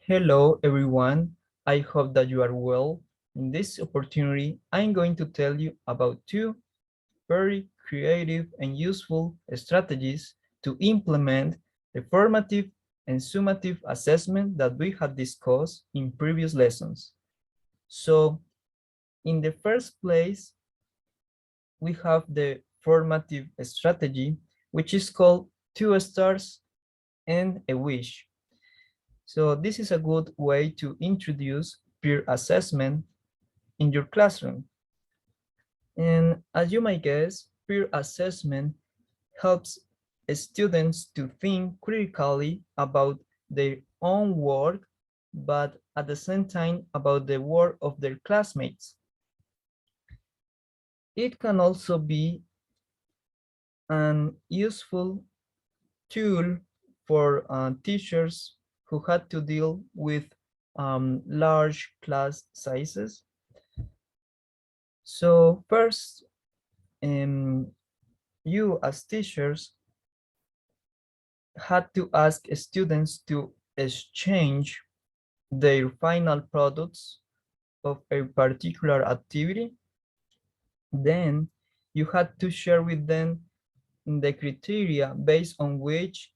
Hello, everyone. I hope that you are well. In this opportunity, I'm going to tell you about two very creative and useful strategies to implement the formative and summative assessment that we had discussed in previous lessons. So, in the first place, we have the formative strategy, which is called 2 stars and a wish. So this is a good way to introduce peer assessment in your classroom. And as you might guess, peer assessment helps students to think critically about their own work, but at the same time about the work of their classmates. It can also be an useful tool for teachers who had to deal with large class sizes. So first, you as teachers had to ask students to exchange their final products of a particular activity. Then you had to share with them the criteria based on which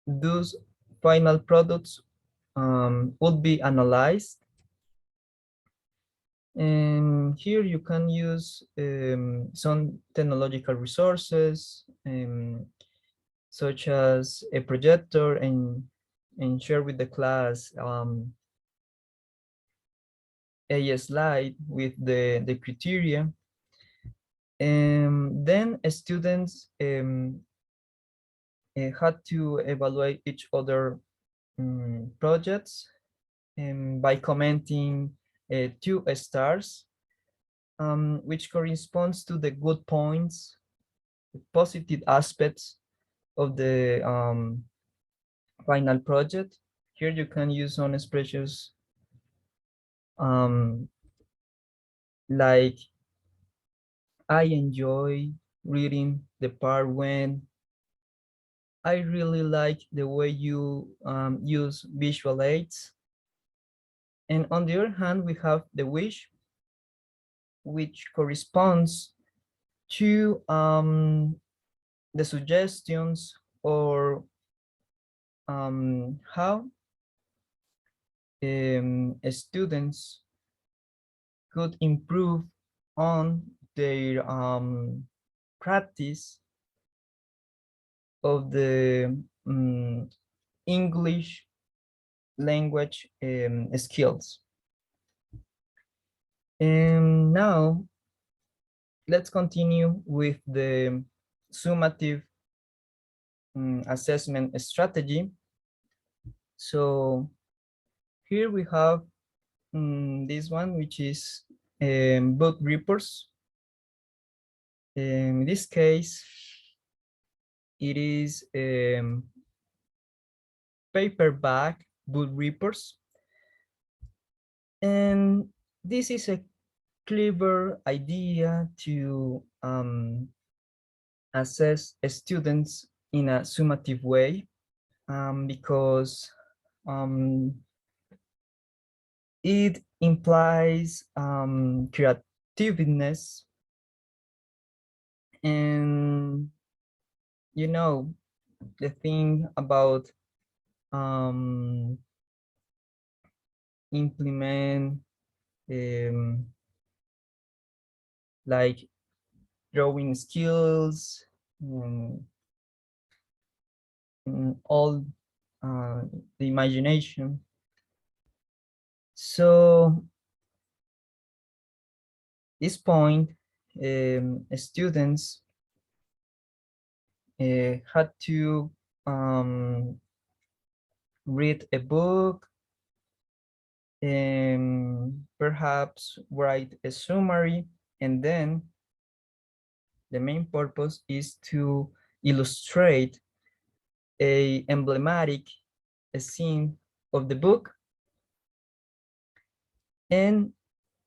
those final products would be analyzed. And here you can use some technological resources, such as a projector, and share with the class a slide with the criteria. And then students had to evaluate each other projects by commenting 2 stars, which corresponds to the good points, the positive aspects of the final project. Here you can use some expressions like, I enjoy reading the part when, I really like the way you use visual aids. And on the other hand, we have the wish, which corresponds to the suggestions or how students could improve on their practice of the English language skills. And now let's continue with the summative assessment strategy. So here we have this one, which is book reports. In this case, it is paperback book reports. And this is a clever idea to assess students in a summative way, because it implies creativeness, and you know, the thing about implement like drawing skills, all the imagination. So this point, students had to read a book and perhaps write a summary, and then the main purpose is to illustrate a emblematic scene of the book. And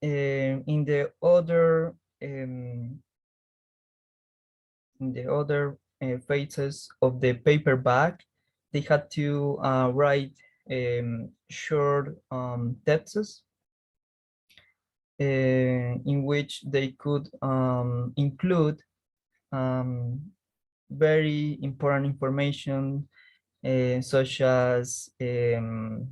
in the other phases of the paperback, they had to write short texts in which they could include very important information such as the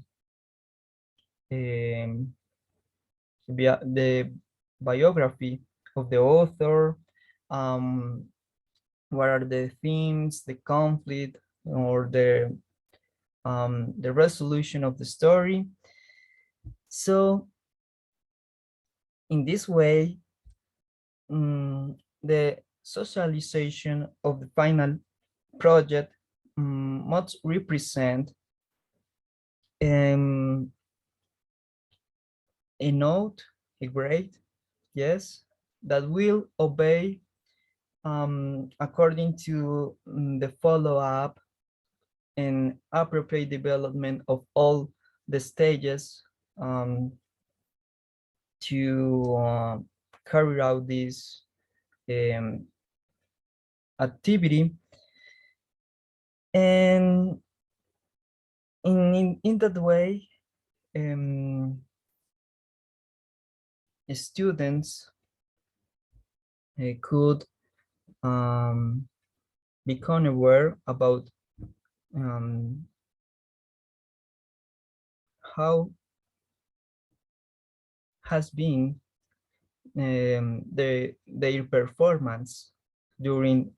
biography of the author, um, what are the themes, the conflict, or the resolution of the story. So in this way, the socialization of the final project must represent um, a note, a grade, yes, that will obey according to the follow-up and appropriate development of all the stages to carry out this activity. And in that way, students could become aware about how has been their performance during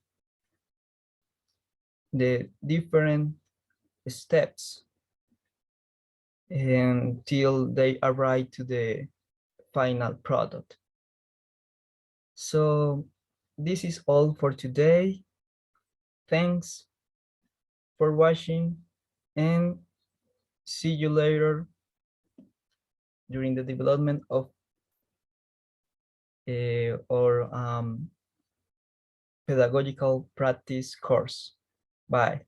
the different steps until they arrive to the final product. So this is all for today. Thanks for watching and see you later during the development of our pedagogical practice course. Bye.